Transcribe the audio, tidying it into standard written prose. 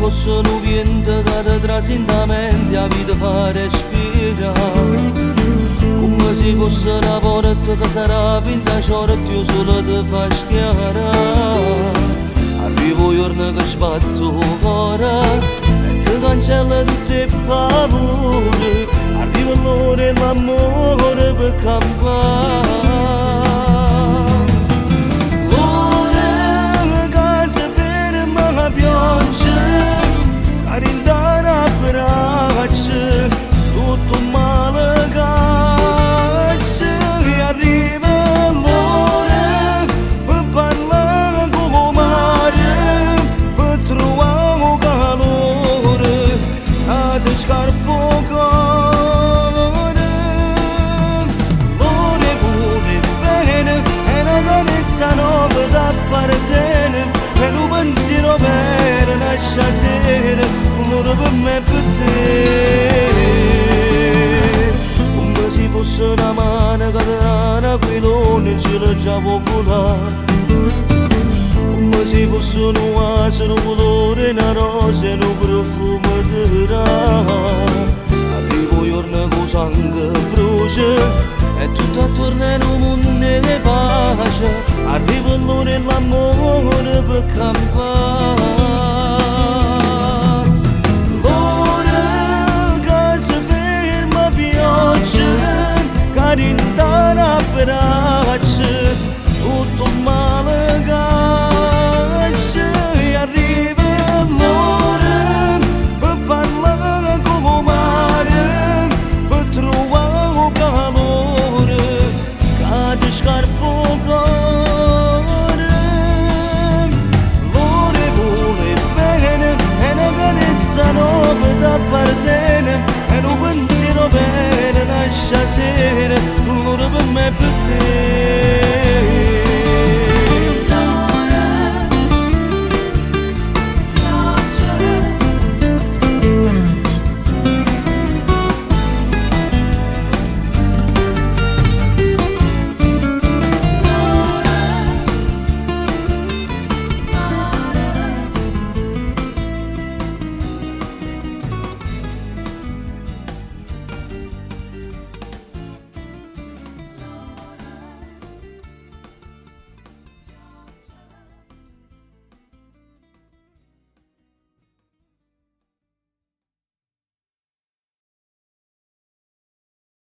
fosse un vento che ti trasinda mente la vita fa respirare, come se fosse una porta che sarà vinta c'ora più solo ti fa schiarare. Arrivo il giorno che sbatto il cuore e ti cancella tutte le paure, arriva l'ora e l'amore per campare. Tutto male caccia e arriva l'ora per parlare con mare, per trovare calore a te scarfocare. Vuole bene e una carezza nuova da appartiene e un pensiero per nasce sera, un'ora per me e per te. Fosse una mano catalana, quello ce l'ho già popolare, come se fosse un oasi, un colore, una rosa e un profumo di rame. Arrivo il giorno con sangue brucia e tutto attorno è un mondo di pace, arrivo l'ora e l'amore per campare.